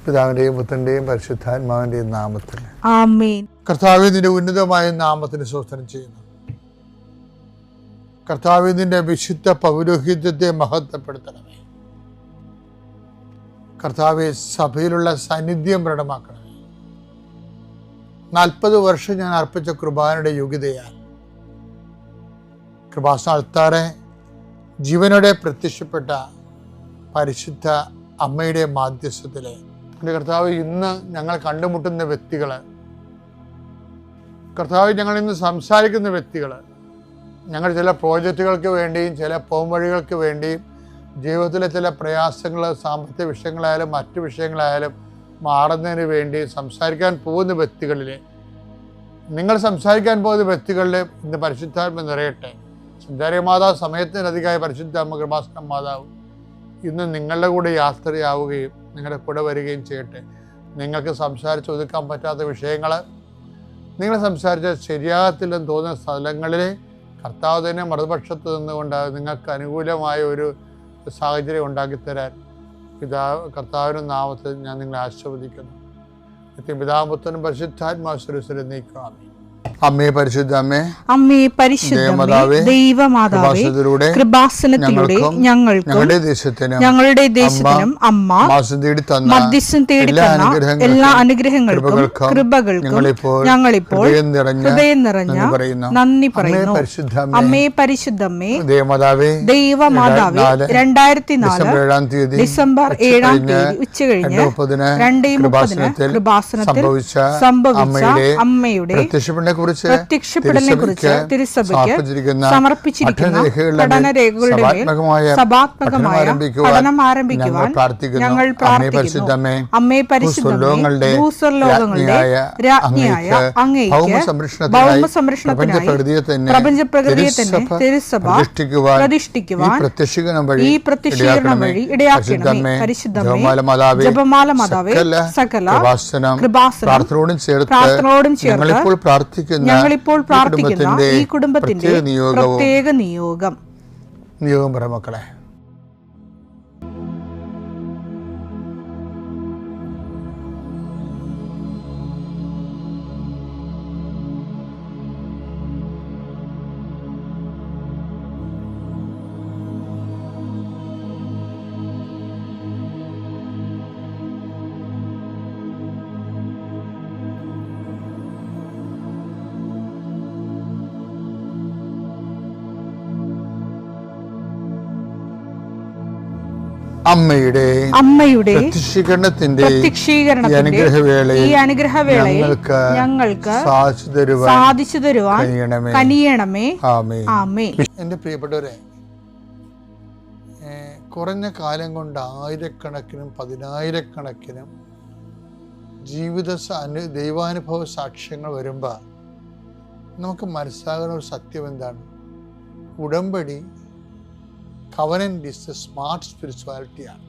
പിതാവിന്റെയും പുത്രന്റെയും പരിശുദ്ധാത്മാവിന്റെയും നാമത്തിൽ ആമേൻ. കർത്താവേ, നിന്റെ ഉന്നതമായ നാമത്തിന് സ്തോത്രം ചെയ്യുന്നു. കർത്താവേ, നിന്റെ വിശുദ്ധ പൗരോഹിത്യത്തെ മഹത്വപ്പെടുത്തണമേ. കർത്താവേ, സഭയിലുള്ള സാന്നിധ്യം പ്രകടമാക്കണമേ. 40 വർഷം ഞാൻ അർപ്പിച്ച കൃപാനയുടെ യോഗ്യതയാൽ കൃപാസ്ഥാനത്താറെ ജീവനോടെ പ്രത്യക്ഷപ്പെട്ട പരിശുദ്ധ അമ്മയുടെ മാധ്യസ്ഥത്തിലെ എൻ്റെ കർത്താവ്, ഇന്ന് ഞങ്ങൾ കണ്ടുമുട്ടുന്ന വ്യക്തികൾ, കർത്താവ്, ഞങ്ങൾ ഇന്ന് സംസാരിക്കുന്ന വ്യക്തികൾ, ഞങ്ങൾ ചില പ്രോജക്റ്റുകൾക്ക് വേണ്ടിയും ചില പോംവഴികൾക്ക് വേണ്ടിയും ജീവിതത്തിലെ ചില പ്രയാസങ്ങൾ, സാമ്പത്തിക വിഷയങ്ങളായാലും മറ്റു വിഷയങ്ങളായാലും മാറുന്നതിന് വേണ്ടി സംസാരിക്കാൻ പോകുന്ന വ്യക്തികളിലെ, നിങ്ങൾ സംസാരിക്കാൻ പോകുന്ന വ്യക്തികളിലെ ഇന്ന് പരിശുദ്ധാത്മ നിറയട്ടെ. സഞ്ചാരിക മാതാവ്, സമയത്തിനധികമായ പരിശുദ്ധാത്മ കൃപാസന മാതാവ് ഇന്ന് നിങ്ങളുടെ കൂടെ യാത്രയാവുകയും നിങ്ങളുടെ കൂടെ വരികയും ചെയ്യട്ടെ. നിങ്ങൾക്ക് സംസാരിച്ച് ഒതുക്കാൻ പറ്റാത്ത വിഷയങ്ങൾ, നിങ്ങൾ സംസാരിച്ച ശരിയാകത്തില്ലെന്ന് തോന്നുന്ന സ്ഥലങ്ങളിൽ കർത്താവ് തന്നെ മറുപക്ഷത്ത് നിന്നുകൊണ്ട് നിങ്ങൾക്ക് അനുകൂലമായ ഒരു സാഹചര്യം ഉണ്ടാക്കിത്തരാൻ കർത്താവിൻ്റെ നാമത്തിൽ ഞാൻ നിങ്ങളെ ആശീർവദിക്കുന്നു. പിതാവും പുത്രനും പരിശുദ്ധാത്മാവിനെ നീക്കുക. അമ്മേ പരിശുദ്ധ അമ്മേ, അമ്മേ പരിശുദ്ധ ദൈവമാതാവേ, കൃപാസനത്തിലൂടെ ഞങ്ങളുടെ ദേശത്തിനും അമ്മ മധ്യസ്ഥം തേടി തന്ന എല്ലാ അനുഗ്രഹങ്ങൾക്കും കൃപകൾക്കും ഞങ്ങളിപ്പോൾ ഹൃദയം നിറഞ്ഞ നന്ദി പറയുന്നു. അമ്മേ പരിശുദ്ധമ്മേ, ദൈവമാതാവേ, 2004 ഡിസംബർ 7 ഉച്ചകഴിഞ്ഞ് 2:30 കൃപാസനത്തിൽ സംഭവിച്ച അമ്മയുടെ പ്രത്യക്ഷപ്പെടലിനെ കുറിച്ച് തിരുസഭയ്ക്ക് സമർപ്പിച്ചിരിക്കുന്ന പഠനരേഖകളുടെ മേൽ സഭാത്മകമായ പഠനം ആരംഭിക്കുവാൻ ഞങ്ങൾ പ്രാർത്ഥിക്കുന്നു. അമ്മേ പരിശുദ്ധമേ, ഭൂസ്വർലോകങ്ങളുടെ രാജ്ഞിയായ അങ്ങേയ്ക്ക് ഭൗമസംരക്ഷണത്തിനായി പ്രപഞ്ചപ്രകൃതിയെ തന്നെ തിരുസഭ പ്രതിഷ്ഠിക്കുവാൻ ഈ പ്രത്യക്ഷീകരണം വഴി ഇടയാക്കണമേ. പരിശുദ്ധമേ, ജപമാല മാതാവേ, സകല കൃപാസനം പ്രാർത്ഥനയോടും ചേർത്ത് ഞങ്ങളിപ്പോൾ പ്രാർത്ഥിക്കുന്ന ഈ കുടുംബത്തിന്റെ പ്രത്യേക നിയോഗം പറ മക്കളെ. അമ്മയുടെ പ്രത്യക്ഷീകരണത്തിന്റെ ഈ അനുഗ്രഹവേളയിൽ ഞങ്ങൾക്ക് സാധിച്ചു തരുവാൻ കനിയണമേ. ആമേൻ. എന്റെ പ്രിയപ്പെട്ടവരെ, കുറഞ്ഞ കാലം കൊണ്ട് ആയിരക്കണക്കിനും പതിനായിരക്കണക്കിനും ദൈവാനുഭവ സാക്ഷ്യങ്ങൾ വരുമ്പോൾ നമുക്ക് മനസ്സിലാകുന്ന ഒരു സത്യം എന്താണ്? ഉടമ്പടി കവനന്റ് ഈസ് എ സ്മാർട്ട് സ്പിരിച്വാലിറ്റിയാണ്.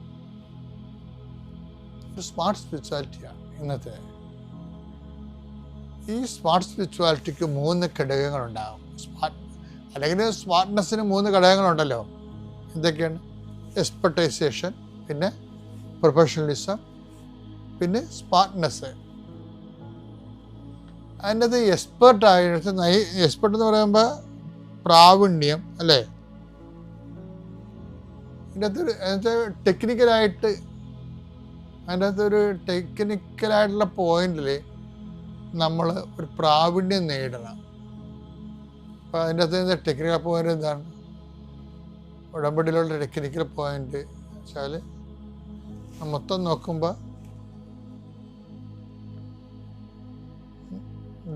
ഒരു സ്മാർട്ട് സ്പിരിച്വാലിറ്റിയാണ് ഇന്നത്തെ. ഈ സ്മാർട്ട് സ്പിരിച്വാലിറ്റിക്ക് 3 ഘടകങ്ങളുണ്ടാകും. അല്ലെങ്കിൽ സ്മാർട്ട്നെസ്സിന് 3 ഘടകങ്ങളുണ്ടല്ലോ. എന്തൊക്കെയാണ്? എക്സ്പെർട്ടൈസേഷൻ, പിന്നെ പ്രൊഫഷണലിസം, പിന്നെ സ്മാർട്ട്നെസ്. അതിൻ്റെ എക്സ്പെർട്ട് എന്ന് പറയുമ്പോൾ പ്രാവീണ്യം അല്ലേ? അതിൻ്റെ ടെക്നിക്കലായിട്ട് ടെക്നിക്കലായിട്ടുള്ള പോയിന്റിൽ നമ്മൾ ഒരു പ്രാവീണ്യം നേടണം. അപ്പോൾ അതിൻ്റെ അകത്ത് ടെക്നിക്കൽ പോയിന്റ് എന്താണ്? ഉടമ്പടിയിലുള്ള ടെക്നിക്കൽ പോയിന്റ് വെച്ചാൽ മൊത്തം നോക്കുമ്പോൾ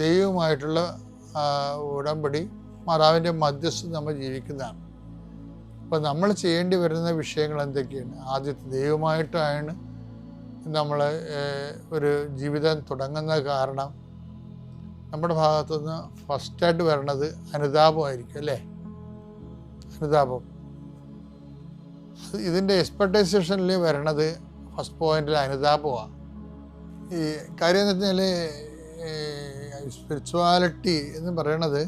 ദൈവമായിട്ടുള്ള ഉടമ്പടി മാതാവിൻ്റെ മധ്യസ്ഥത നമ്മൾ ജീവിക്കുന്നതാണ്. അപ്പോൾ നമ്മൾ ചെയ്യേണ്ടി വരുന്ന വിഷയങ്ങൾ എന്തൊക്കെയാണ്? ആദ്യത്തെ, ദൈവമായിട്ടാണ് നമ്മൾ ഒരു ജീവിതം തുടങ്ങുന്ന കാരണം നമ്മുടെ ഭാഗത്തുനിന്ന് ഫസ്റ്റായിട്ട് വരണത് അനുതാപമായിരിക്കും അല്ലേ? അനുതാപം. ഇതിൻ്റെ എക്സ്പെർട്ടൈസേഷനിൽ വരണത് ഫസ്റ്റ് പോയിന്റിൽ അനുതാപമാണ്. ഈ കാര്യം എന്ന് വെച്ചാൽ സ്പിരിച്വാലിറ്റി എന്ന് പറയണത്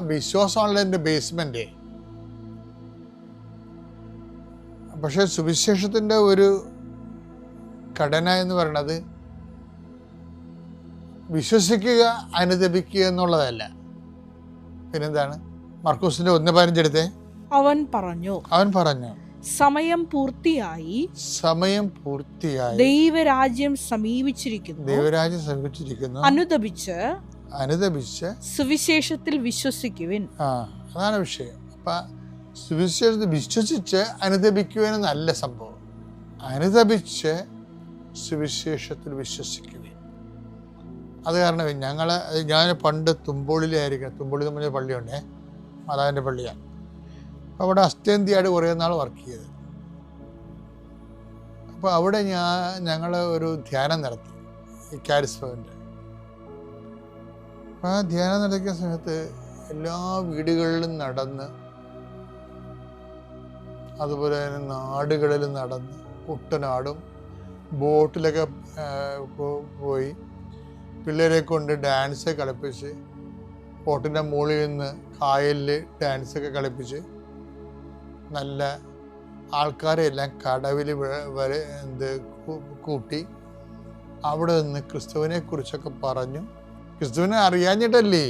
വിശ്വാസമാണല്ലോ എൻ്റെ ബേസ്മെന്റ്. പക്ഷെ സുവിശേഷത്തിൻ്റെ ഒരു ഘടന എന്ന് പറയുന്നത് വിശ്വസിക്കുക, അനുദപിക്കുക എന്നുള്ളതല്ല. പിന്നെന്താണ്? മർക്കോസിന്റെ 1:15 എടുത്തേ. അവൻ പറഞ്ഞു സമയം പൂർത്തിയായി, ദൈവരാജ്യം സമീപിച്ചിരിക്കുന്നു, അനുദപിച്ച് സുവിശേഷത്തിൽ വിശ്വസിക്കുവിൻ. അതാണ് വിഷയം. അപ്പൊ സുവിശേഷത്തിൽ വിശ്വസിച്ച് അനുദപിക്കുവാൻ നല്ല സംഭവം. അനുദപിച്ച് സുവിശേഷത്തിൽ വിശ്വസിക്കുവിൻ. അത് കാരണം ഞാൻ പണ്ട് തുമ്പോളിലായിരിക്കണം. തുമ്പോളി എന്ന് പറഞ്ഞ പള്ളിയുണ്ടേ, മാതാവിൻ്റെ പള്ളിയാണ്. അവിടെ അസ്റ്റേന്ത്യയായിട്ട് കുറേ നാൾ വർക്ക് ചെയ്ത്. അപ്പോൾ അവിടെ ഞങ്ങൾ ഒരു ധ്യാനം നടത്തി, ഈ കാരിസ്മൻ്റെ. ആ ധ്യാനം നടത്തിയ സമയത്ത് എല്ലാ വീടുകളിലും നടന്ന്, അതുപോലെ തന്നെ നാടുകളിലും നടന്ന്, കുട്ടനാടും ബോട്ടിലൊക്കെ പോയി പിള്ളേരെ കൊണ്ട് ഡാൻസ് കളിപ്പിച്ച്, ബോട്ടിൻ്റെ മുകളിൽ നിന്ന് കായലിൽ ഡാൻസൊക്കെ കളിപ്പിച്ച്, നല്ല ആൾക്കാരെ എല്ലാം കടവിൽ കൂട്ടി അവിടെ നിന്ന് ക്രിസ്തുവിനെ കുറിച്ചൊക്കെ പറഞ്ഞു. ക്രിസ്തുവിനെ അറിയാഞ്ഞിട്ടല്ലേ,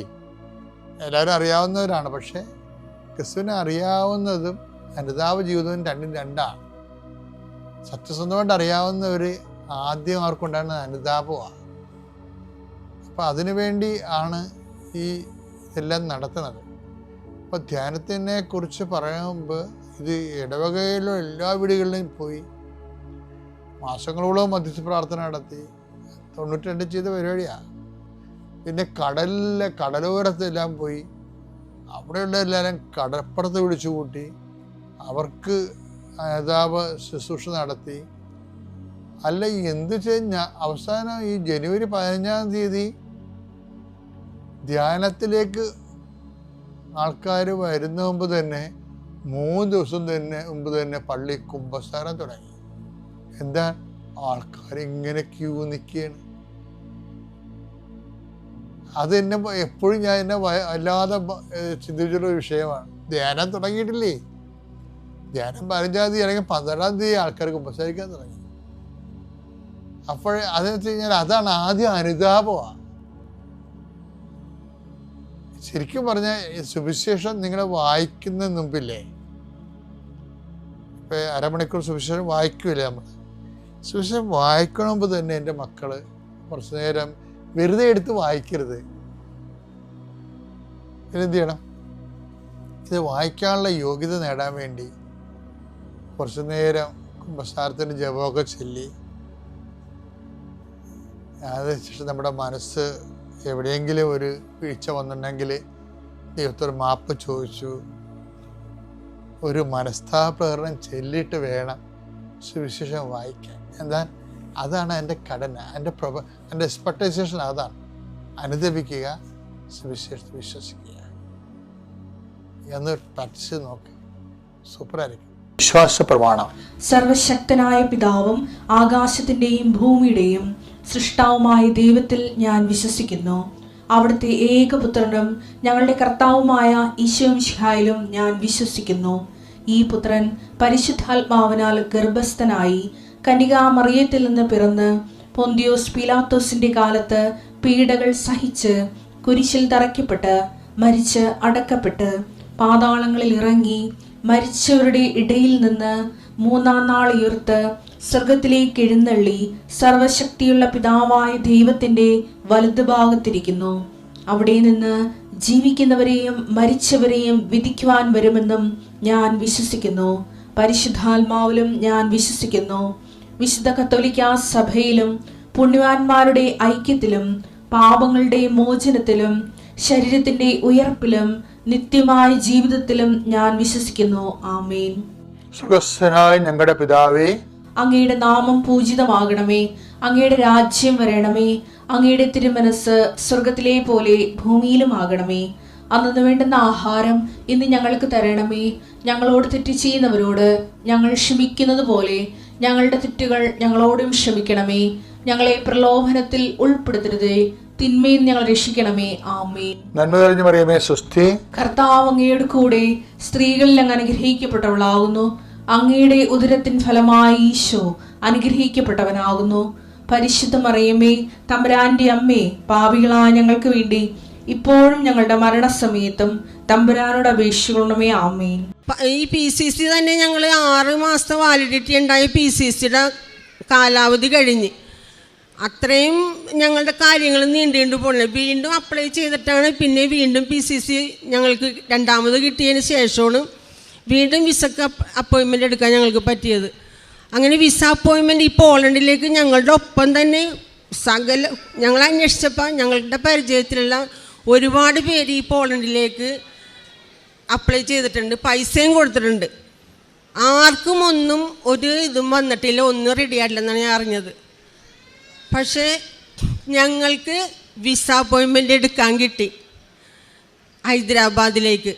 എല്ലാവരും അറിയാവുന്നവരാണ്. പക്ഷേ ക്രിസ്തുവിനെ അറിയാവുന്നതും അനുതാപ ജീവിതവും രണ്ടും രണ്ടാണ്. സത്യസന്ധമായിട്ട് അറിയാവുന്നവർ ആദ്യം അവർക്കുണ്ടാകുന്ന അനുതാപമാണ്. അപ്പം അതിനുവേണ്ടി ആണ് ഈ ഇതെല്ലാം നടത്തുന്നത്. അപ്പോൾ ധ്യാനത്തിനെ കുറിച്ച് പറയുമ്പോൾ ഇത് ഇടവകയിലോ എല്ലാ വീടുകളിലും പോയി മാസങ്ങളോളം മധ്യസ്ഥ പ്രാർത്ഥന നടത്തി 92 ചെയ്ത പരിപാടിയാണ്. പിന്നെ കടലോരത്തെല്ലാം പോയി അവിടെയുള്ള എല്ലാവരും കടപ്പുറത്ത് വിളിച്ചു കൂട്ടി അവർക്ക് അനുതാപ ശുശ്രൂഷ നടത്തി. അല്ല എന്ത് കഴിഞ്ഞാൽ അവസാനം ഈ ജനുവരി 15-ാം തീയതി ധ്യാനത്തിലേക്ക് ആൾക്കാർ വരുന്ന മുമ്പ് തന്നെ 3 ദിവസം മുമ്പ് തന്നെ പള്ളി കുമ്പസാരം തുടങ്ങി. എന്താ, ആൾക്കാർ ഇങ്ങനെ ക്യൂ നിൽക്കുകയാണ്. അത് എന്നെ എപ്പോഴും എന്നെ അല്ലാതെ ചിന്തിച്ചുള്ളൊരു വിഷയമാണ്. ധ്യാനം തുടങ്ങിയിട്ടില്ലേ, ധ്യാനം 15-ാം തീയതി അല്ലെങ്കിൽ 12-ാം തീയതി ആൾക്കാർ കുമ്പസാരിക്കാൻ തുടങ്ങി. അപ്പോഴേ അതെന്ന് വെച്ച് കഴിഞ്ഞാൽ അതാണ് ആദ്യം അനുതാപമാണ്. ശരിക്കും പറഞ്ഞാൽ സുവിശേഷം നിങ്ങൾ വായിക്കുന്നതിന് മുമ്പില്ലേ, ഇപ്പം അരമണിക്കൂർ സുവിശേഷം വായിക്കൂലേ നമ്മൾ. സുവിശേഷം വായിക്കണ മുമ്പ് തന്നെ എൻ്റെ മക്കൾ കുറച്ച് നേരം വെറുതെ എടുത്ത് വായിക്കരുത്. ഇതെന്ത് ചെയ്യണം? ഇത് വായിക്കാനുള്ള യോഗ്യത നേടാൻ വേണ്ടി കുറച്ച് നേരം കുമ്പസാരത്തിൻ്റെ ജപമൊക്കെ ചൊല്ലി, അതിനുശേഷം നമ്മുടെ മനസ്സ് എവിടെയെങ്കിലും ഒരു വീഴ്ച വന്നിട്ടുണ്ടെങ്കിൽ ദൈവത്തോട് മാപ്പ് ചോദിച്ചു ഒരു മനസ്താപകരണം ചൊല്ലിയിട്ട് വേണം സുവിശേഷം വായിക്കാൻ. അതാണ് എൻ്റെ കടന, എൻ്റെ എക്സ്പെക്ടേഷൻ അതാണ്. അനുദപിക്കുക, സുവിശേഷത്തിൽ വിശ്വസിക്കുക എന്ന് പഠിച്ച് നോക്ക്. സൂപ്പറായിരിക്കും. വിശ്വാസ പ്രമാണം. സർവശക്തനായ പിതാവും ആകാശത്തിൻ്റെയും ഭൂമിയുടെയും സൃഷ്ടാവുമായ ദൈവത്തിൽ ഞാൻ വിശ്വസിക്കുന്നു. അവിടുത്തെ ഏകപുത്രനും ഞങ്ങളുടെ കർത്താവുമായ ഈശോമിശിഹായിലും ഞാൻ വിശ്വസിക്കുന്നു. ഈ പുത്രൻ പരിശുദ്ധാത്മാവിനാൽ ഗർഭസ്ഥനായി കന്യകാമറിയത്തിൽ നിന്ന് പിറന്ന് പൊന്തിയോസ് പീലാത്തോസിന്റെ കാലത്ത് പീഡകൾ സഹിച്ച് കുരിശിൽ തറയ്ക്കപ്പെട്ട് മരിച്ച് അടക്കപ്പെട്ട് പാതാളങ്ങളിൽ ഇറങ്ങി മരിച്ചവരുടെ ഇടയിൽ നിന്ന് 3-ാം നാൾ ഉയർത്ത് സ്വർഗത്തിലേക്ക് എഴുന്നള്ളി സർവശക്തിയുള്ള പിതാവായ ദൈവത്തിന്റെ വലതുഭാഗത്തിരിക്കുന്നു. അവിടെ നിന്ന് ജീവിക്കുന്നവരെയും മരിച്ചവരെയും വിധിക്കുവാൻ വരുമെന്നും ഞാൻ വിശ്വസിക്കുന്നു. പരിശുദ്ധാത്മാവിലും ഞാൻ വിശ്വസിക്കുന്നു. വിശുദ്ധ കത്തോലിക്കാ സഭയിലും പുണ്യവാന്മാരുടെ ഐക്യത്തിലും പാപങ്ങളുടെ മോചനത്തിലും ശരീരത്തിന്റെ ഉയർപ്പിലും നിത്യമായ ജീവിതത്തിലും ഞാൻ വിശ്വസിക്കുന്നു. ആമേൻ. സ്വർഗ്ഗസ്ഥനായ ഞങ്ങളുടെ പിതാവേ, അങ്ങയുടെ നാമം പൂജിതമാകണമേ. അങ്ങയുടെ രാജ്യം വരണമേ. അങ്ങയുടെ തിരുമനസ് സ്വർഗത്തിലെ പോലെ ഭൂമിയിലും ആകണമേ. അന്നു വേണ്ടുന്ന ആഹാരം ഇന്ന് ഞങ്ങൾക്ക് തരണമേ. ഞങ്ങളോട് തെറ്റ് ചെയ്യുന്നവരോട് ഞങ്ങൾ ക്ഷമിക്കുന്നത് പോലെ ഞങ്ങളുടെ തെറ്റുകൾ ഞങ്ങളോടും ക്ഷമിക്കണമേ. ഞങ്ങളെ പ്രലോഭനത്തിൽ ഉൾപ്പെടുത്തരുതേ, തിന്മയിൽ ഞങ്ങൾ രക്ഷിക്കണമേ. ആമേൻ. നന്മ നിറഞ്ഞ മറിയമേ, സ്വസ്തി. കർത്താവ് അങ്ങയുടെ കൂടെ സ്ത്രീകളിൽ അങ്ങ് അനുഗ്രഹിക്കപ്പെട്ടവളാകുന്നു. അങ്ങയുടെ ഉദരത്തിൻ ഫലമായി ഈശോ അനുഗ്രഹിക്കപ്പെട്ടവനാകുന്നു. പരിശുദ്ധ മറിയമ്മേ, തമ്പുരാന്റെ അമ്മേ, പാപികളായ ഞങ്ങൾക്ക് വേണ്ടി ഇപ്പോഴും ഞങ്ങളുടെ മരണസമയത്തും തമ്പുരാനോട് അപേക്ഷിക്കണമേ. ആമേൻ. ഈ PCC തന്നെ ഞങ്ങൾ 6 മാസത്തെ വാലിഡിറ്റി ഉണ്ടായ PCCയുടെ കാലാവധി കഴിഞ്ഞ് അത്രയും ഞങ്ങളുടെ കാര്യങ്ങൾ നീണ്ടു പോകുന്നത്. വീണ്ടും അപ്ലൈ ചെയ്തിട്ടാണ് പിന്നെ വീണ്ടും PCC ഞങ്ങൾക്ക് രണ്ടാമത് കിട്ടിയതിന് ശേഷമാണ് വീണ്ടും വിസക്ക് അപ്പോയിൻമെൻ്റ് എടുക്കാൻ ഞങ്ങൾക്ക് പറ്റിയത്. അങ്ങനെ വിസ അപ്പോയിൻമെൻറ്റ് ഈ പോളണ്ടിലേക്ക് ഞങ്ങളുടെ ഒപ്പം തന്നെ ഞങ്ങൾ അന്വേഷിച്ചപ്പോൾ ഞങ്ങളുടെ പരിചയത്തിലുള്ള ഒരുപാട് പേര് ഈ പോളണ്ടിലേക്ക് അപ്ലൈ ചെയ്തിട്ടുണ്ട്, പൈസയും കൊടുത്തിട്ടുണ്ട്. ആർക്കും ഒന്നും ഒരു ഇതും വന്നിട്ടില്ല, ഒന്നും റെഡി ആയിട്ടില്ലെന്നാണ് ഞാൻ അറിഞ്ഞത്. പക്ഷേ ഞങ്ങൾക്ക് വിസ അപ്പോയിൻമെൻ്റ് എടുക്കാൻ കിട്ടി ഹൈദരാബാദിലേക്ക്.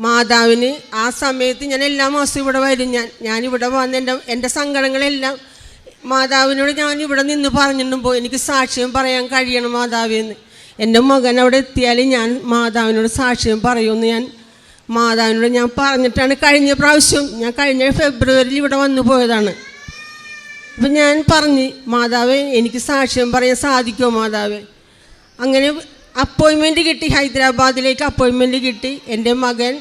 മാതാവിന് ആ സമയത്ത് ഞാൻ എല്ലാ മാസവും ഇവിടെ വരും. ഞാനിവിടെ വന്ന് എൻ്റെ സങ്കടങ്ങളെല്ലാം മാതാവിനോട് ഞാനിവിടെ നിന്ന് പറഞ്ഞിട്ടും പോയി, എനിക്ക് സാക്ഷ്യം പറയാൻ കഴിയണം മാതാവിന്ന്. എൻ്റെ മകൻ അവിടെ എത്തിയാൽ ഞാൻ മാതാവിനോട് സാക്ഷ്യം പറയുമെന്ന് ഞാൻ മാതാവിനോട് ഞാൻ പറഞ്ഞിട്ടാണ് കഴിഞ്ഞ പ്രാവശ്യം, ഞാൻ കഴിഞ്ഞ ഫെബ്രുവരിയിൽ ഇവിടെ വന്നു പോയതാണ്. അപ്പം ഞാൻ പറഞ്ഞ്, മാതാവേ എനിക്ക് സാക്ഷ്യം പറയാൻ സാധിക്കുമോ മാതാവേ? അങ്ങനെ അപ്പോയിൻമെൻറ്റ് കിട്ടി, ഹൈദരാബാദിലേക്ക് അപ്പോയിൻമെൻറ്റ് കിട്ടി. എൻ്റെ മകൻ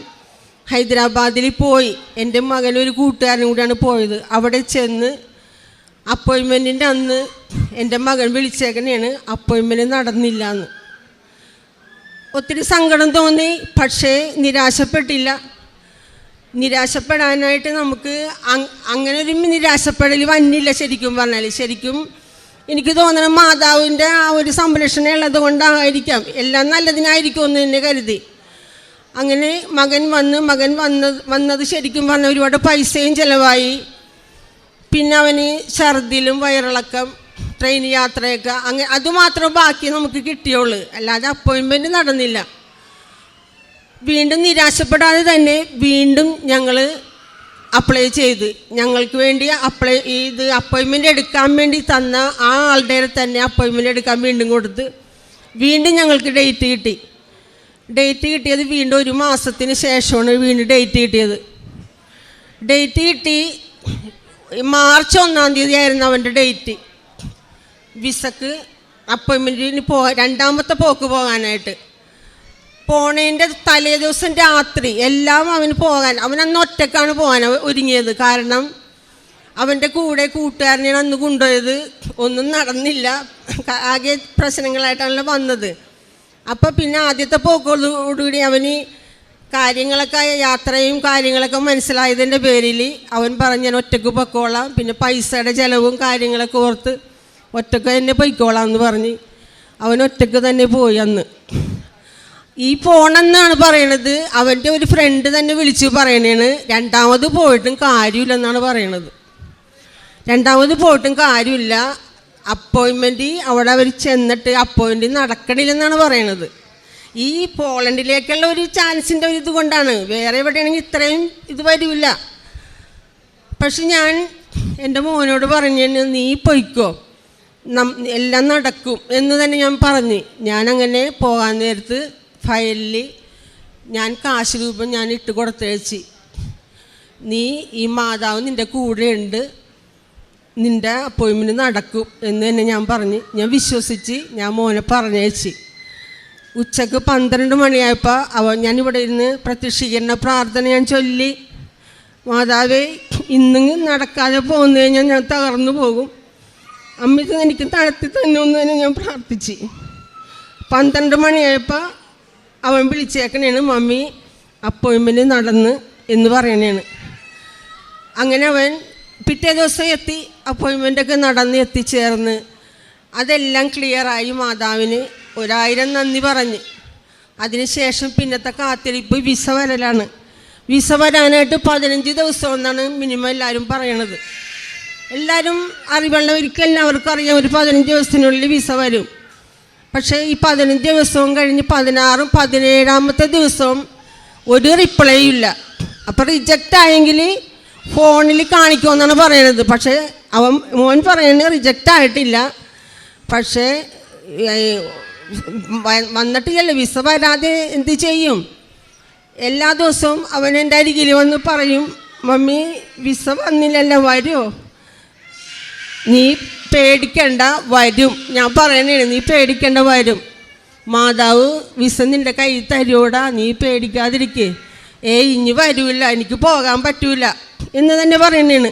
ഹൈദരാബാദിൽ പോയി. എൻ്റെ മകൻ ഒരു കൂട്ടുകാരനും കൂടിയാണ് പോയത്. അവിടെ ചെന്ന് അപ്പോയിൻമെൻറ്റിൻ്റെ അന്ന് എൻ്റെ മകൻ വിളിച്ചേക്കനെയാണ് അപ്പോയിൻമെൻറ്റ് നടന്നില്ല എന്ന്. ഒത്തിരി സങ്കടം തോന്നി, പക്ഷേ നിരാശപ്പെട്ടില്ല. നിരാശപ്പെടാനായിട്ട് നമുക്ക് അങ്ങനെ ഒരു നിരാശപ്പെടൽ വന്നില്ല. ശരിക്കും പറഞ്ഞാൽ ശരിക്കും എനിക്ക് തോന്നണം മാതാവിൻ്റെ ആ ഒരു സംരക്ഷണം ഉള്ളത് കൊണ്ടായിരിക്കാം, എല്ലാം നല്ലതിനായിരിക്കും എന്ന് തന്നെ കരുതി. അങ്ങനെ മകൻ വന്നത് ശരിക്കും പറഞ്ഞാൽ ഒരുപാട് പൈസയും ചിലവായി. പിന്നെ അവന് ഛർദിലും വയറിളക്കം, ട്രെയിൻ യാത്രയൊക്കെ, അങ്ങനെ അതുമാത്രം ബാക്കി നമുക്ക് കിട്ടിയുള്ളൂ, അല്ലാതെ അപ്പോയിൻമെൻറ്റ് നടന്നില്ല. വീണ്ടും നിരാശപ്പെടാതെ തന്നെ വീണ്ടും ഞങ്ങൾ അപ്ലൈ ചെയ്ത്, ഞങ്ങൾക്ക് വേണ്ടി അപ്പോയിൻമെൻറ്റ് എടുക്കാൻ വേണ്ടി തന്ന ആ ആളുടെ തന്നെ അപ്പോയിൻമെൻറ്റ് എടുക്കാൻ വീണ്ടും കൊടുത്ത് വീണ്ടും ഞങ്ങൾക്ക് ഡേറ്റ് കിട്ടി. ഡേറ്റ് കിട്ടിയത് വീണ്ടും 1 മാസത്തിന് ശേഷമാണ് വീണ്ടും ഡേറ്റ് കിട്ടിയത്. ഡേറ്റ് കിട്ടി മാർച്ച് 1-ാം തീയതി ആയിരുന്നു അവൻ്റെ ഡേറ്റ്. വിസക്ക് അപ്പോയിൻമെൻറ്റിന് രണ്ടാമത്തെ പോക്ക് പോകാനായിട്ട് പോണതിൻ്റെ തലേ ദിവസം രാത്രി എല്ലാം അവന് പോകാൻ, അവനന്ന് ഒറ്റക്കാണ് പോകാൻ ഒരുങ്ങിയത്. കാരണം അവൻ്റെ കൂടെ കൂട്ടുകാരനെയാണ് അന്ന് കൊണ്ടുപോയത്. ഒന്നും നടന്നില്ല, ആകെ പ്രശ്നങ്ങളായിട്ടാണല്ലോ വന്നത്. അപ്പോൾ പിന്നെ ആദ്യത്തെ പോക്കോടുകൂടി അവന് കാര്യങ്ങളൊക്കെ, യാത്രയും കാര്യങ്ങളൊക്കെ മനസ്സിലായതിൻ്റെ പേരിൽ അവൻ പറഞ്ഞ് ഞാൻ ഒറ്റക്ക് പൊക്കോളാം, പിന്നെ പൈസയുടെ ചിലവും കാര്യങ്ങളൊക്കെ ഓർത്ത് ഒറ്റക്ക് തന്നെ പൊയ്ക്കോളാം എന്ന് പറഞ്ഞ് അവൻ ഒറ്റക്ക് തന്നെ പോയി. അന്ന് ഈ പോണെന്നാണ് പറയണത്. അവൻ്റെ ഒരു ഫ്രണ്ട് തന്നെ വിളിച്ച് പറയണേണ് രണ്ടാമത് പോയിട്ടും കാര്യമില്ലെന്നാണ് പറയണത്. രണ്ടാമത് പോയിട്ടും കാര്യമില്ല, അപ്പോയിൻമെൻറ്റ് അവിടെ അവർ ചെന്നിട്ട് അപ്പോയിൻമെൻറ്റ് നടക്കണില്ലെന്നാണ് പറയണത്. ഈ പോളണ്ടിലേക്കുള്ള ഒരു ചാൻസിൻ്റെ ഒരു ഇത് കൊണ്ടാണ്, വേറെ എവിടെയാണെങ്കിൽ ഇത്രയും ഇത് വരില്ല. പക്ഷെ ഞാൻ എൻ്റെ മോനോട് പറഞ്ഞു, നീ പൊയ്ക്കോ, എല്ലാം നടക്കും എന്ന് തന്നെ ഞാൻ പറഞ്ഞ്. ഞാനങ്ങനെ പോകാൻ നേരത്ത് ഫയലിൽ ഞാൻ കാശ് രൂപം ഞാൻ ഇട്ട് കൊടുത്തേച്ചി, നീ ഈ മാതാവ് നിൻ്റെ കൂടെ ഉണ്ട്, നിൻ്റെ അപ്പോയിൻമെൻറ്റ് നടക്കും എന്ന് തന്നെ ഞാൻ പറഞ്ഞ്, ഞാൻ വിശ്വസിച്ച് ഞാൻ മോനെ പറഞ്ഞേച്ചി. ഉച്ചക്ക് 12 മണിയായപ്പോൾ ഞാനിവിടെ ഇരുന്ന് പ്രത്യക്ഷീകരണ പ്രാർത്ഥന ഞാൻ ചൊല്ലി, മാതാവേ ഇന്നും നടക്കാതെ പോന്നു കഴിഞ്ഞാൽ ഞാൻ തകർന്നു പോകും, അമ്മ എനിക്ക് നടത്തി തന്നെന്ന് തന്നെ ഞാൻ പ്രാർത്ഥിച്ച്. 12 മണിയായപ്പോൾ അവൻ വിളിച്ചേക്കണേണ്, മമ്മി അപ്പോയിൻമെൻറ്റ് നടന്ന് എന്ന് പറയണേണ്. അങ്ങനെ അവൻ പിറ്റേ ദിവസം എത്തി, അപ്പോയിൻമെൻറ്റൊക്കെ നടന്ന് എത്തിച്ചേർന്ന് അതെല്ലാം ക്ലിയറായി. മാതാവിന് 1000 നന്ദി പറഞ്ഞ് അതിനുശേഷം പിന്നത്തെ കാത്തിരിപ്പ് വിസ വരലാണ്. വിസ വരാനായിട്ട് 15 ദിവസം എന്നാണ് മിനിമം എല്ലാവരും പറയണത്. എല്ലാവരും അറിവുള്ളവർക്ക് എല്ലാവർക്കും അറിയാം ഒരു 15 ദിവസത്തിനുള്ളിൽ വിസ വരും. പക്ഷേ ഈ 15 ദിവസവും കഴിഞ്ഞ് 16ഉം 17ാമത്തെ ദിവസവും ഒരു റിപ്ലൈയും ഇല്ല. അപ്പോൾ റിജക്റ്റ് ആയെങ്കിൽ ഫോണിൽ കാണിക്കുമെന്നാണ് പറയണത്. പക്ഷേ മോൻ പറയുന്നത് റിജക്റ്റ് ആയിട്ടില്ല, പക്ഷേ വന്നിട്ടില്ലല്ലോ, വിസ വരാതെ എന്ത് ചെയ്യും? എല്ലാ ദിവസവും അവൻ എൻ്റെ അരികിൽ വന്ന് പറയും, മമ്മി വിസ വന്നില്ലല്ലോ, വരുമോ? നീ പേടിക്കണ്ട, വരും. ഞാൻ പറയണേ, നീ പേടിക്കണ്ട, വരും. മാതാവ് വിസ നിൻ്റെ കയ്യിൽ തരുവോടാ, നീ പേടിക്കാതിരിക്കേ. ഇനി വരൂല്ല, എനിക്ക് പോകാൻ പറ്റൂല എന്ന് തന്നെ പറയണേണ്.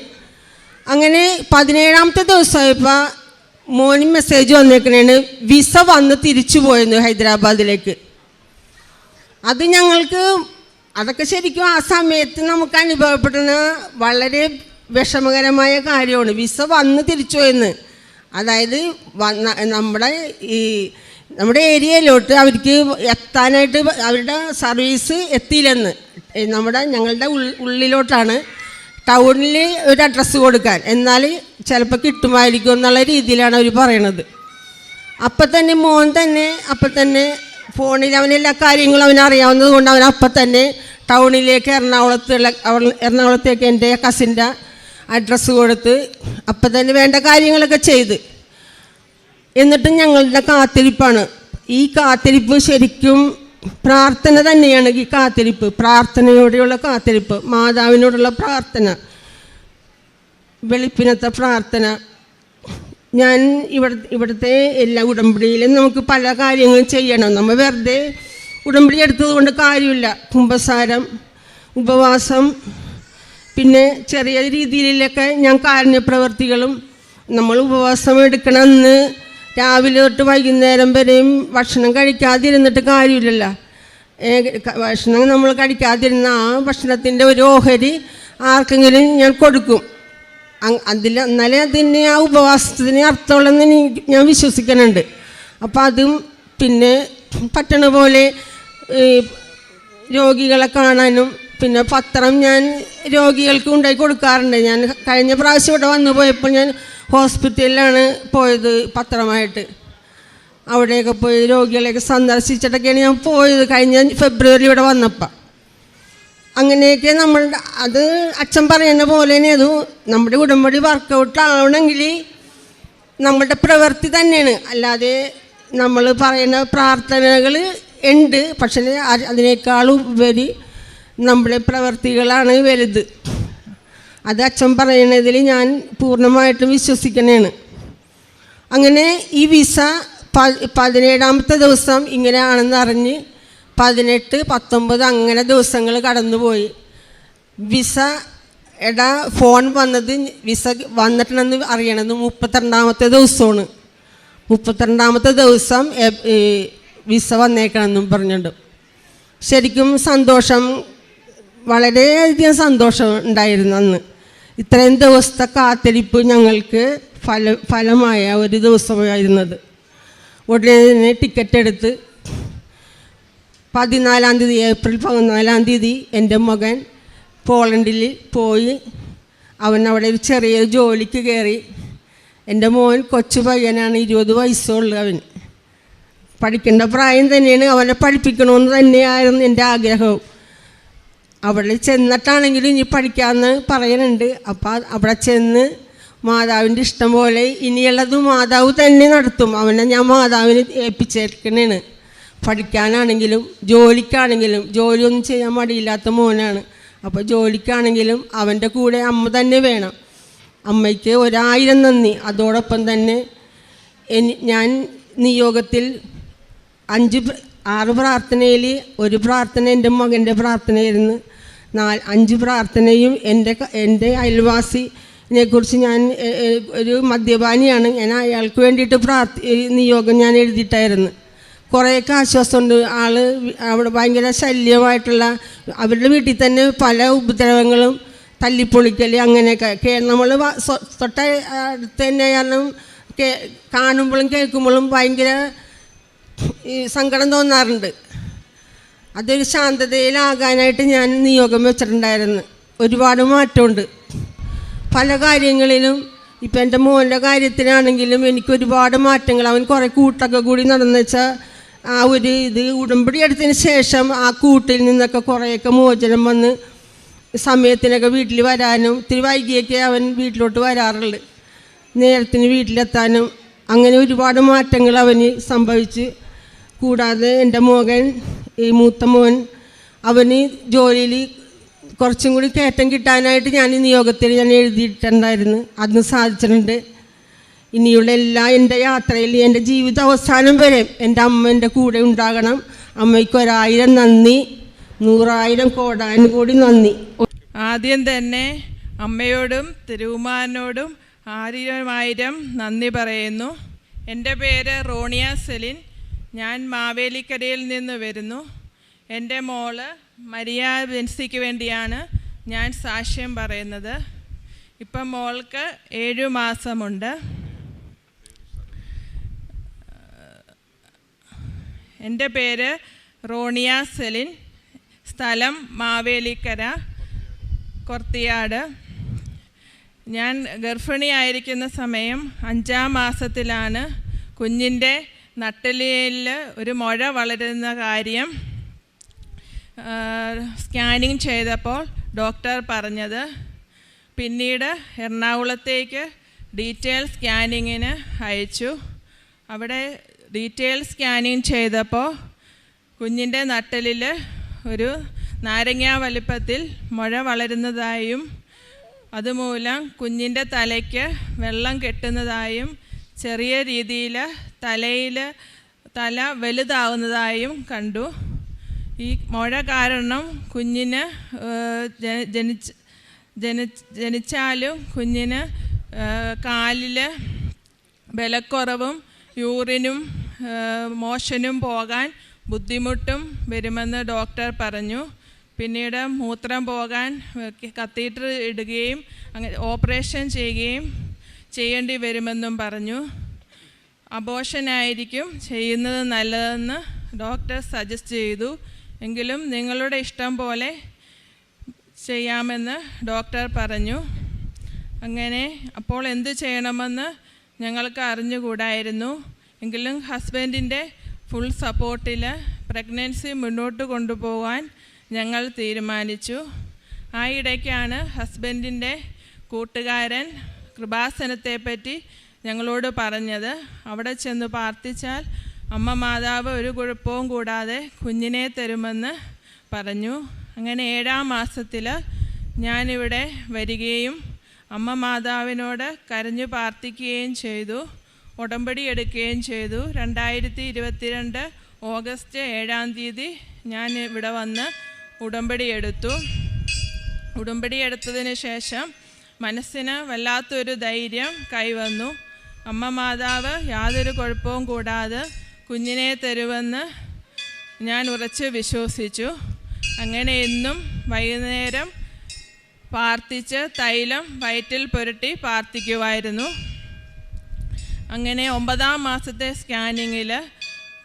അങ്ങനെ 17ാമത്തെ ദിവസമായപ്പോൾ മോന് മെസ്സേജ് വന്നേക്കണേണ്, വിസ വന്ന് തിരിച്ചു പോയിരുന്നു ഹൈദരാബാദിലേക്ക്. അത് ഞങ്ങൾക്ക് അതൊക്കെ ശരിക്കും ആ സമയത്ത് നമുക്ക് അനുഭവപ്പെടുന്ന വളരെ വിഷമകരമായ കാര്യമാണ്. വിസ വന്ന് തിരിച്ചു പോയെന്ന്, അതായത് നമ്മുടെ ഏരിയയിലോട്ട് അവർക്ക് എത്താനായിട്ട് അവരുടെ സർവീസ് എത്തിയില്ലെന്ന്. ഞങ്ങളുടെ ഉള്ളിലോട്ടാണ്, ടൗണിൽ ഒരു അഡ്രസ്സ് കൊടുക്കാൻ, എന്നാൽ ചിലപ്പോൾ കിട്ടുമായിരിക്കും എന്നുള്ള രീതിയിലാണ് അവർ പറയണത്. അപ്പം തന്നെ മോൻ തന്നെ ഫോണിൽ അവനെല്ലാ കാര്യങ്ങളും അവനറിയാവുന്നത് കൊണ്ട് അവൻ അപ്പം തന്നെ ടൗണിലേക്ക് എറണാകുളത്തേക്ക് എൻ്റെ കസിൻ്റെ അഡ്രസ്സ് കൊടുത്ത് അപ്പം തന്നെ വേണ്ട കാര്യങ്ങളൊക്കെ ചെയ്ത്. എന്നിട്ടും ഞങ്ങളുടെ കാത്തിരിപ്പാണ്. ഈ കാത്തിരിപ്പ് ശരിക്കും പ്രാർത്ഥന തന്നെയാണ്. ഈ കാത്തിരിപ്പ് പ്രാർത്ഥനയോടെയുള്ള കാത്തിരിപ്പ്, മാതാവിനോടുള്ള പ്രാർത്ഥന, വെളുപ്പിനത്തെ പ്രാർത്ഥന. ഞാൻ ഇവിടുത്തെ എല്ലാ ഉടമ്പടിയിലും നമുക്ക് പല കാര്യങ്ങളും ചെയ്യണം. നമ്മൾ വെറുതെ ഉടമ്പടി എടുത്തത് കൊണ്ട് കാര്യമില്ല. കുമ്പസാരം, ഉപവാസം, പിന്നെ ചെറിയ രീതിയിലൊക്കെ ഞാൻ കാരുണ്യപ്രവർത്തികളും. നമ്മൾ ഉപവാസം എടുക്കണമെന്ന് രാവിലെ തൊട്ട് വൈകുന്നേരം വരെയും ഭക്ഷണം കഴിക്കാതിരുന്നിട്ട് കാര്യമില്ലല്ലോ. ഭക്ഷണം നമ്മൾ കഴിക്കാതിരുന്ന ആ ഭക്ഷണത്തിൻ്റെ ഒരു ഓഹരി ആർക്കെങ്കിലും ഞാൻ കൊടുക്കും. എന്നാലേ അതിന് ആ ഉപവാസത്തിന് അർത്ഥമുള്ളതെന്ന് ഞാൻ വിശ്വസിക്കുന്നുണ്ട്. അപ്പം അതും പിന്നെ പറ്റണ പോലെ രോഗികളെ കാണാനും, പിന്നെ പത്രം ഞാൻ രോഗികൾക്ക് ഉണ്ടായി കൊടുക്കാറുണ്ട്. ഞാൻ കഴിഞ്ഞ പ്രാവശ്യം ഇവിടെ വന്നു പോയപ്പോൾ ഞാൻ ഹോസ്പിറ്റലിലാണ് പോയത് പത്രമായിട്ട്. അവിടെയൊക്കെ പോയി രോഗികളെയൊക്കെ സന്ദർശിച്ചിട്ടൊക്കെയാണ് ഞാൻ പോയത് കഴിഞ്ഞ ഫെബ്രുവരി ഇവിടെ വന്നപ്പോൾ. അങ്ങനെയൊക്കെ അത് അച്ഛൻ പറയുന്ന പോലെ തന്നെ അത് നമ്മുടെ ഉടമ്പടി വർക്കൗട്ട് ആവണമെങ്കിൽ നമ്മളുടെ പ്രവൃത്തി തന്നെയാണ്. അല്ലാതെ നമ്മൾ പറയുന്ന പ്രാർത്ഥനകൾ ഉണ്ട്, പക്ഷേ അതിനേക്കാളും ഉപരി നമ്മുടെ പ്രവൃത്തികളാണ് വലുത്. അത് അച്ഛൻ പറയുന്നതിൽ ഞാൻ പൂർണ്ണമായിട്ടും വിശ്വസിക്കുന്നതാണ്. അങ്ങനെ ഈ വിസ 17ാമത്തെ ദിവസം ഇങ്ങനെയാണെന്ന് അറിഞ്ഞ് 18, 19 അങ്ങനെ ദിവസങ്ങൾ കടന്നുപോയി. ഫോൺ വന്നത്, വിസ വന്നിട്ടുണ്ടെന്ന് അറിയണത് 32ാമത്തെ ദിവസമാണ്. 32ാമത്തെ ദിവസം വിസ വന്നേക്കണമെന്നും പറഞ്ഞിട്ടുണ്ട്. ശരിക്കും സന്തോഷം, വളരെയധികം സന്തോഷം ഉണ്ടായിരുന്നു അന്ന്. ഇത്രയും ദിവസത്തെ കാത്തിരിപ്പ് ഞങ്ങൾക്ക് ഫലമായ ഒരു ദിവസമായിരുന്നത്. ഉടനെ തന്നെ ടിക്കറ്റ് എടുത്ത് 14-ാം തീയതി, ഏപ്രിൽ 14-ാം തീയതി എൻ്റെ മകൻ പോളണ്ടിൽ പോയി. അവൻ അവിടെ ഒരു ചെറിയൊരു ജോലിക്ക് കയറി. എൻ്റെ മോൻ കൊച്ചു പയ്യനാണ്, 20 വയസ്സുള്ള അവൻ. പഠിക്കേണ്ട പ്രായം തന്നെയാണ്, അവനെ പഠിപ്പിക്കണമെന്ന് തന്നെയായിരുന്നു എൻ്റെ ആഗ്രഹവും. അവിടെ ചെന്നിട്ടാണെങ്കിലും ഇനി പഠിക്കാമെന്ന് പറയുന്നുണ്ട്. അപ്പോൾ അവിടെ ചെന്ന് മാതാവിൻ്റെ ഇഷ്ടം പോലെ ഇനിയുള്ളത് മാതാവ് തന്നെ നടത്തും. അവനെ ഞാൻ മാതാവിന് ഏൽപ്പിച്ചേക്കണേണ്. പഠിക്കാനാണെങ്കിലും ജോലിക്കാണെങ്കിലും, ജോലിയൊന്നും ചെയ്യാൻ മടിയില്ലാത്ത മോനാണ്. അപ്പോൾ ജോലിക്കാണെങ്കിലും അവൻ്റെ കൂടെ അമ്മ തന്നെ വേണം. അമ്മയ്ക്ക് 1000 നന്ദി. അതോടൊപ്പം തന്നെ ഞാൻ നിയോഗത്തിൽ 6 പ്രാർത്ഥനയിൽ ഒരു പ്രാർത്ഥന എൻ്റെ മകൻ്റെ പ്രാർത്ഥനയായിരുന്നു. 5 പ്രാർത്ഥനയും എൻ്റെ അയൽവാസിനെക്കുറിച്ച്, ഞാൻ ഒരു മദ്യപാനിയാണ്, ഞാൻ അയാൾക്ക് വേണ്ടിയിട്ട് നിയോഗം ഞാൻ എഴുതിയിട്ടായിരുന്നു. കുറേയൊക്കെ ആശ്വാസമുണ്ട്. അവിടെ ഭയങ്കര ശല്യമായിട്ടുള്ള, അവരുടെ വീട്ടിൽ തന്നെ പല ഉപദ്രവങ്ങളും, തല്ലിപ്പൊളിക്കൽ, അങ്ങനെയൊക്കെ നമ്മൾ തൊട്ട അടുത്ത് തന്നെ. കാരണം കാണുമ്പോഴും കേൾക്കുമ്പോഴും ഭയങ്കര സങ്കടം തോന്നാറുണ്ട്. അതൊരു ശാന്തതയിലാകാനായിട്ട് ഞാൻ നിയോഗം വെച്ചിട്ടുണ്ടായിരുന്നു. ഒരുപാട് മാറ്റമുണ്ട് പല കാര്യങ്ങളിലും. ഇപ്പം എൻ്റെ മോൻ്റെ കാര്യത്തിനാണെങ്കിലും എനിക്ക് ഒരുപാട് മാറ്റങ്ങൾ. അവൻ കുറേ കൂട്ടൊക്കെ കൂടി നടന്നു വെച്ചാൽ ആ ഒരു ഉടമ്പടി എടുത്തതിന് ശേഷം ആ കൂട്ടിൽ നിന്നൊക്കെ കുറേയൊക്കെ മോചനം വന്ന് സമയത്തിനൊക്കെ വീട്ടിൽ വരാനും, ഇത്തിരി വൈകിയൊക്കെ അവൻ വീട്ടിലോട്ട് വരാറുണ്ട്, നേരത്തിന് വീട്ടിലെത്താനും. അങ്ങനെ ഒരുപാട് മാറ്റങ്ങൾ അവന് സംഭവിച്ച്. കൂടാതെ എൻ്റെ മകൻ, ഈ മൂത്ത മോൻ, അവന് ജോലിയിൽ കുറച്ചും കൂടി കയറ്റം കിട്ടാനായിട്ട് ഞാൻ ഈ നിയോഗത്തിൽ ഞാൻ എഴുതിയിട്ടുണ്ടായിരുന്നു. അതും സാധിച്ചിട്ടുണ്ട്. ഇനിയുള്ള എൻ്റെ യാത്രയിൽ എൻ്റെ ജീവിത അവസാനം വരെ എൻ്റെ അമ്മ എൻ്റെ കൂടെ ഉണ്ടാകണം. അമ്മയ്ക്ക് 1000 നന്ദി, 100,000 കോടാനുകൂടി നന്ദി. ആദ്യം തന്നെ അമ്മയോടും തിരുവുമാനോടും 1000 നന്ദി പറയുന്നു. എൻ്റെ പേര് റോണിയ സെലിൻ. ഞാൻ മാവേലിക്കരയിൽ നിന്ന് വരുന്നു. എൻ്റെ മോള് മരിയ ബെൻസിക്ക് വേണ്ടിയാണ് ഞാൻ സാക്ഷ്യം പറയുന്നത്. ഇപ്പം മോൾക്ക് 7 മാസമുണ്ട്. എൻ്റെ പേര് റോണിയ സെലിൻ, സ്ഥലം മാവേലിക്കര, കൊർത്തിയാട്. ഞാൻ ഗർഭിണിയായിരിക്കുന്ന സമയം 5-ാം മാസത്തിലാണ് കുഞ്ഞിൻ്റെ നട്ടെല്ലിൽ ഒരു മുഴ വളരുന്ന കാര്യം സ്കാനിങ് ചെയ്തപ്പോൾ ഡോക്ടർ പറഞ്ഞത്. പിന്നീട് എറണാകുളത്തേക്ക് ഡീറ്റെയിൽ സ്കാനിങ്ങിന് അയച്ചു. അവിടെ ഡീറ്റെയിൽ സ്കാനിങ് ചെയ്തപ്പോൾ കുഞ്ഞിൻ്റെ നട്ടെല്ലിൽ ഒരു നാരങ്ങ വലിപ്പത്തിൽ മുഴ വളരുന്നതായും അതുമൂലം കുഞ്ഞിൻ്റെ തലയ്ക്ക് വെള്ളം കെട്ടുന്നതായും ചെറിയ രീതിയിൽ തല വലുതാവുന്നതായും കണ്ടു. ഈ മുഴ കാരണം കുഞ്ഞിന് ജനിച്ചാലും കുഞ്ഞിന് കാലിൽ ബലക്കുറവും യൂറിനും മോഷനും പോകാൻ ബുദ്ധിമുട്ടും വരുമെന്ന് ഡോക്ടർ പറഞ്ഞു. പിന്നീട് മൂത്രം പോകാൻ കത്തീറ്റർ ഇടുകയും അങ്ങനെ ഓപ്പറേഷൻ ചെയ്യേണ്ടി വരുമെന്നും പറഞ്ഞു. അബോർഷനായിരിക്കും ചെയ്യുന്നത് നല്ലതെന്ന് ഡോക്ടർ സജസ്റ്റ് ചെയ്തു. എങ്കിലും നിങ്ങളുടെ ഇഷ്ടം പോലെ ചെയ്യാമെന്ന് ഡോക്ടർ പറഞ്ഞു. അങ്ങനെ അപ്പോൾ എന്ത് ചെയ്യണമെന്ന് ഞങ്ങൾക്ക് അറിഞ്ഞുകൂടായിരുന്നു. എങ്കിലും ഹസ്ബൻഡിൻ്റെ ഫുൾ സപ്പോർട്ടിൽ പ്രഗ്നൻസി മുന്നോട്ട് കൊണ്ടുപോകാൻ ഞങ്ങൾ തീരുമാനിച്ചു. ആ ഇടയ്ക്കാണ് ഹസ്ബൻഡിൻ്റെ കൂട്ടുകാരൻ കൃപാസനത്തെപ്പറ്റി ഞങ്ങളോട് പറഞ്ഞത്. അവിടെ ചെന്ന് പ്രാർത്ഥിച്ചാൽ അമ്മ മാതാവ് ഒരു കുഴപ്പവും കൂടാതെ കുഞ്ഞിനെ തരുമെന്ന് പറഞ്ഞു. അങ്ങനെ 7-ാം മാസത്തിൽ ഞാനിവിടെ വരികയും അമ്മ മാതാവിനോട് കരഞ്ഞു പ്രാർത്ഥിക്കുകയും ചെയ്തു. ഉടമ്പടി എടുക്കുകയും ചെയ്തു. 2022 ഓഗസ്റ്റ് 7-ാം തീയതി ഞാൻ ഇവിടെ വന്ന് ഉടമ്പടി എടുത്തു. ഉടമ്പടി എടുത്തതിന് ശേഷം മനസ്സിന് വല്ലാത്തൊരു ധൈര്യം കൈവന്നു. അമ്മ മാതാവ് യാതൊരു കുഴപ്പവും കൂടാതെ കുഞ്ഞിനെ തരുമെന്ന് ഞാൻ ഉറച്ച് വിശ്വസിച്ചു. അങ്ങനെ എന്നും വൈകുന്നേരം പ്രാർത്ഥിച്ച് തൈലം വയറ്റിൽ പുരട്ടി പ്രാർത്ഥിക്കുമായിരുന്നു. അങ്ങനെ 9-ാം മാസത്തെ സ്കാനിങ്ങിൽ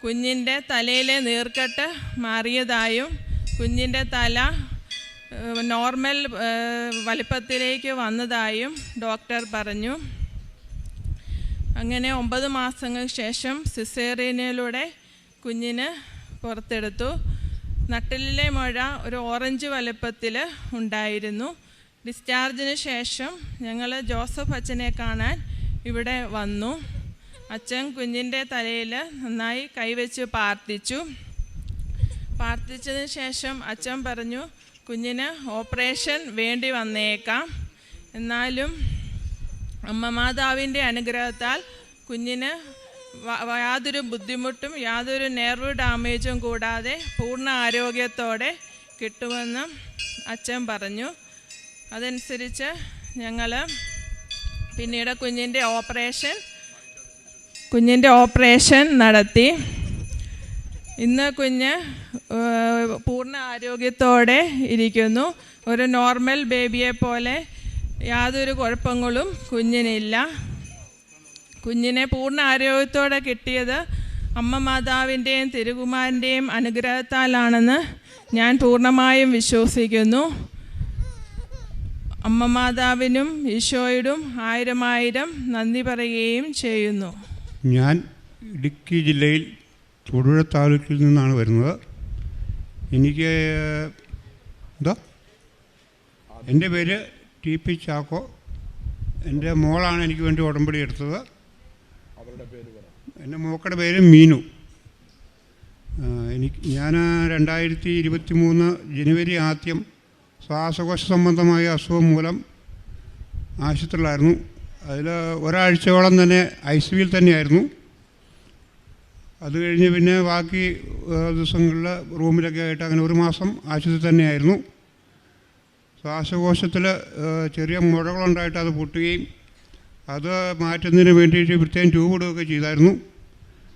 കുഞ്ഞിൻ്റെ തലയിലെ നീർക്കെട്ട് മാറിയതായും കുഞ്ഞിൻ്റെ തല നോർമൽ വലിപ്പത്തിലേക്ക് വന്നതായും ഡോക്ടർ പറഞ്ഞു. അങ്ങനെ 9 മാസങ്ങൾക്ക് ശേഷം സിസേറിയനിലൂടെ കുഞ്ഞിന് പുറത്തെടുത്തു. നട്ടെല്ലിലെ മുഴ ഒരു ഓറഞ്ച് വലിപ്പത്തിൽ ഉണ്ടായിരുന്നു. ഡിസ്ചാർജിന് ശേഷം ഞങ്ങൾ ജോസഫ് അച്ഛനെ കാണാൻ ഇവിടെ വന്നു. അച്ഛൻ കുഞ്ഞിൻ്റെ തലയിൽ നന്നായി കൈവച്ച് പ്രാർത്ഥിച്ചതിന് ശേഷം അച്ഛൻ പറഞ്ഞു, കുഞ്ഞിന് ഓപ്പറേഷൻ വേണ്ടി വന്നേക്കാം, എന്നാലും അമ്മ മാതാവിൻ്റെ അനുഗ്രഹത്താൽ കുഞ്ഞിന് യാതൊരു ബുദ്ധിമുട്ടും യാതൊരു നെർവ് ഡാമേജും കൂടാതെ പൂർണ്ണ ആരോഗ്യത്തോടെ കിട്ടുമെന്ന് അച്ഛൻ പറഞ്ഞു. അതനുസരിച്ച് ഞങ്ങൾ പിന്നീട് കുഞ്ഞിൻ്റെ ഓപ്പറേഷൻ നടത്തി. ഇന്ന് കുഞ്ഞ് പൂർണ്ണ ആരോഗ്യത്തോടെ ഇരിക്കുന്നു. ഒരു നോർമൽ ബേബിയെ പോലെ യാതൊരു കുഴപ്പങ്ങളും കുഞ്ഞിനില്ല. കുഞ്ഞിനെ പൂർണ്ണ ആരോഗ്യത്തോടെ കിട്ടിയത് അമ്മ മാതാവിൻ്റെയും തിരുകുമാരൻ്റെയും അനുഗ്രഹത്താലാണെന്ന് ഞാൻ പൂർണ്ണമായും വിശ്വസിക്കുന്നു. അമ്മ മാതാവിനും ഈശോയോടും 1000 നന്ദി പറയുകയും ചെയ്യുന്നു. ഞാൻ ഇടുക്കി ജില്ലയിൽ തൊടുപുഴ താലൂക്കിൽ നിന്നാണ് വരുന്നത്. എനിക്ക് എൻ്റെ പേര് TP ചാക്കോ. എൻ്റെ മോളാണ് എനിക്ക് വേണ്ടി ഉടമ്പടി എടുത്തത്. എൻ്റെ മോക്കടെ പേര് മീനു. ഞാൻ 2023 ജനുവരി ആദ്യം ശ്വാസകോശ സംബന്ധമായ അസുഖം മൂലം ആശുപത്രിയിലായിരുന്നു. അതിൽ ഒരാഴ്ചയോളം തന്നെ ICUവിൽ തന്നെയായിരുന്നു. അത് കഴിഞ്ഞ് പിന്നെ ബാക്കി ദിവസങ്ങളിൽ റൂമിലൊക്കെ ആയിട്ട് അങ്ങനെ 1 മാസം ആശുപത്രി തന്നെയായിരുന്നു. ശ്വാസകോശത്തിൽ ചെറിയ മുഴകളുണ്ടായിട്ട് അത് പൊട്ടുകയും അത് മാറ്റുന്നതിന് വേണ്ടിയിട്ട് പ്രത്യേകം ട്യൂബ് ഇടുകയൊക്കെ ചെയ്തായിരുന്നു.